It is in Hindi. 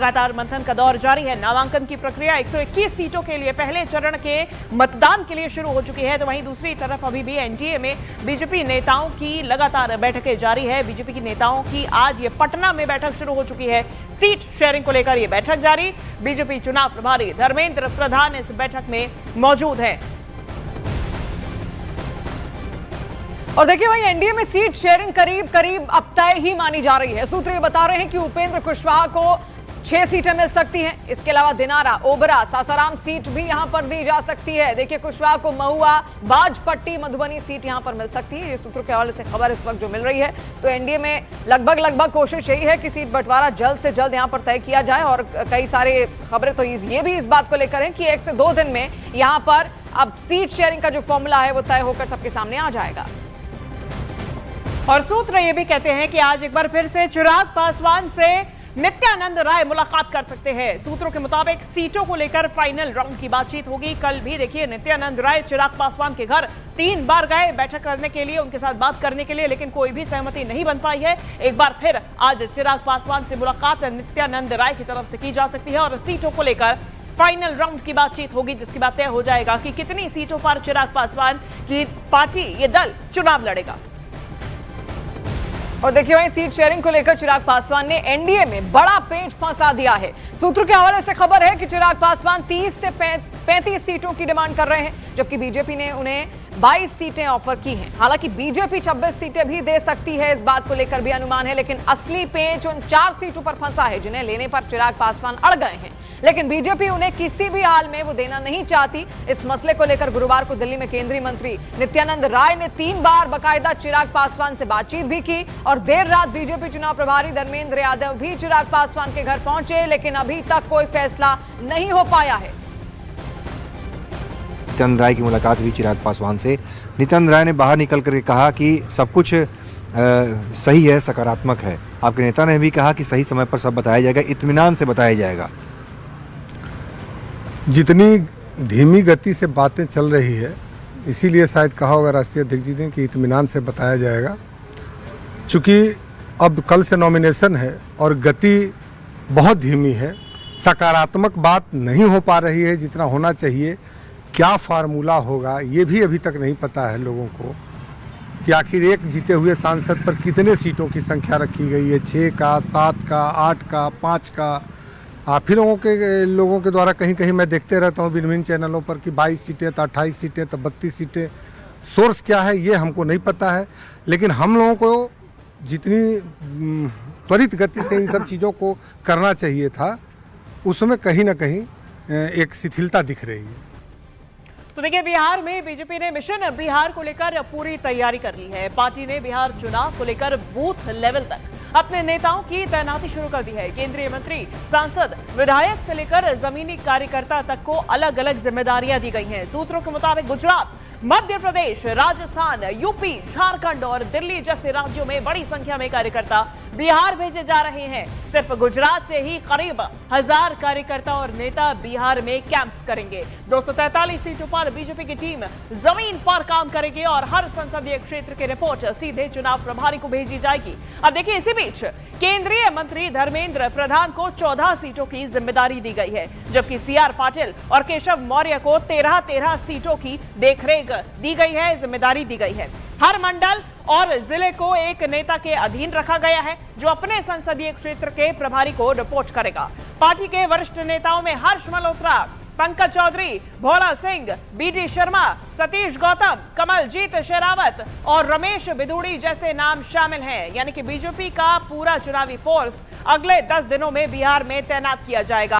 लगातार मंथन का दौर जारी है। नामांकन की प्रक्रिया 121 सीटों के लिए पहले चरण के मतदान के लिए शुरू हो चुकी है, तो वहीं दूसरी तरफ अभी भी एनडीए में बीजेपी नेताओं की लगातार बैठकें जारी है। बीजेपी की नेताओं की आज ये पटना में बैठक शुरू हो चुकी है। सीट शेयरिंग को लेकर ये बैठक जारी। बीजेपी चुनाव प्रभारी धर्मेंद्र प्रधान इस बैठक में मौजूद है। और देखिए वहीं एनडीए में सीट शेयरिंग करीब करीब अब तय ही मानी जा रही है। सूत्र ये बता रहे हैं कि उपेंद्र कुशवाहा को 6 सीटें मिल सकती हैं। इसके अलावा दिनारा, ओबरा, सासाराम सीट भी यहां पर दी जा सकती है। देखिए कुशवाहा को महुआ, बाजपट्टी, मधुबनी सीट यहां पर मिल सकती है। ये सूत्रों के हवाले से खबर इस वक्त जो मिल रही है, तो एनडीए में लगभग कोशिश यही है कि सीट बंटवारा जल्द से जल्द यहां पर तय किया जाए। और कई सारे खबरें तो ये भी इस बात को लेकर हैं कि 1 से 2 दिन में यहां पर अब सीट शेयरिंग का जो फॉर्मूला है वो तय होकर सबके सामने आ जाएगा। और सूत्र ये भी कहते हैं कि आज एक बार फिर से चिराग पासवान से नित्यानंद राय मुलाकात कर सकते हैं। सूत्रों के मुताबिक सीटों को लेकर फाइनल राउंड की बातचीत होगी। कल भी देखिए नित्यानंद राय चिराग पासवान के घर 3 बार गए बैठक करने के लिए, उनके साथ बात करने के लिए, लेकिन कोई भी सहमति नहीं बन पाई है। एक बार फिर आज चिराग पासवान से मुलाकात नित्यानंद राय की तरफ से की जा सकती है और सीटों को लेकर फाइनल राउंड की बातचीत होगी, जिसकी बात तय हो जाएगा कि कितनी सीटों पर चिराग पासवान की पार्टी, ये दल चुनाव लड़ेगा। और देखिए वहीं सीट शेयरिंग को लेकर चिराग पासवान ने एनडीए में बड़ा पेंच फंसा दिया है। सूत्रों के हवाले से खबर है कि चिराग पासवान 30 से 35 सीटों की डिमांड कर रहे हैं, जबकि बीजेपी ने उन्हें 22 सीटें ऑफर की हैं। हालांकि बीजेपी 26 सीटें भी दे सकती है, इस बात को लेकर भी अनुमान है, लेकिन असली पेंच उन 4 सीटों पर फंसा है जिन्हें लेने पर चिराग पासवान अड़ गए हैं। लेकिन बीजेपी उन्हें किसी भी हाल में वो देना नहीं चाहती। इस मसले को लेकर गुरुवार को दिल्ली में केंद्रीय मंत्री नित्यानंद राय ने 3 बार बाकायदा चिराग पासवान से बातचीत भी की और देर रात बीजेपी चुनाव प्रभारी धर्मेंद्र यादव भी चिराग पासवान के घर पहुंचे, लेकिन अभी तक कोई फैसला नहीं हो पाया है। नित्यानंद राय की मुलाकात हुई चिराग पासवान से। नित्यानंद राय ने बाहर निकल करके कहा कि सब कुछ सही है, सकारात्मक है। आपके नेता ने भी कहा कि सही समय पर सब बताया जाएगा, इत्मीनान से बताया जाएगा। जितनी धीमी गति से बातें चल रही है, इसीलिए शायद कहा होगा राष्ट्रीय अध्यक्ष जी ने कि इत्मीनान से बताया जाएगा। चूँकि अब कल से नॉमिनेशन है और गति बहुत धीमी है, सकारात्मक बात नहीं हो पा रही है जितना होना चाहिए। क्या फार्मूला होगा ये भी अभी तक नहीं पता है लोगों को कि आखिर एक जीते हुए सांसद पर कितने सीटों की संख्या रखी गई है, 6 का, 7 का, 8 का, 5 का। आप ही लोगों के द्वारा कहीं कहीं मैं देखते रहता हूँ भिन्न चैनलों पर कि 22 सीटें तो 28 सीटें तो 32 सीटें। सोर्स क्या है ये हमको नहीं पता है, लेकिन हम लोगों को जितनी त्वरित गति से इन सब चीज़ों को करना चाहिए था, उसमें कहीं ना कहीं एक शिथिलता दिख रही है। तो देखिए बिहार में बीजेपी ने मिशन बिहार को लेकर पूरी तैयारी कर ली है। पार्टी ने बिहार चुनाव को लेकर बूथ लेवल तक अपने नेताओं की तैनाती शुरू कर दी है। केंद्रीय मंत्री, सांसद, विधायक से लेकर जमीनी कार्यकर्ता तक को अलग अलग जिम्मेदारियां दी गई हैं। सूत्रों के मुताबिक गुजरात, मध्य प्रदेश, राजस्थान, यूपी, झारखंड और दिल्ली जैसे राज्यों में बड़ी संख्या में कार्यकर्ता बिहार भेजे जा रहे हैं। सिर्फ गुजरात से ही करीब 1000 कार्यकर्ता और नेता बिहार में कैंप्स करेंगे। 243 सीटों पर बीजेपी की टीम जमीन पर काम करेगी और हर संसदीय क्षेत्र की रिपोर्ट सीधे चुनाव प्रभारी को भेजी जाएगी। अब देखिए इसी बीच केंद्रीय मंत्री धर्मेंद्र प्रधान को 14 सीटों की जिम्मेदारी दी गई है, जबकि सीआर पाटिल और केशव मौर्य को 13 सीटों की देखरेख दी गई है, जिम्मेदारी दी गई है। हर मंडल और जिले को एक नेता के अधीन रखा गया है, जो अपने संसदीय क्षेत्र के प्रभारी को रिपोर्ट करेगा। पार्टी के वरिष्ठ नेताओं में हर्ष मल्होत्रा, पंकज चौधरी, भोला सिंह, बीडी शर्मा, सतीश गौतम, कमलजीत शेरावत और रमेश बिधूड़ी जैसे नाम शामिल हैं। यानी कि बीजेपी का पूरा चुनावी फोर्स अगले 10 दिनों में बिहार में तैनात किया जाएगा।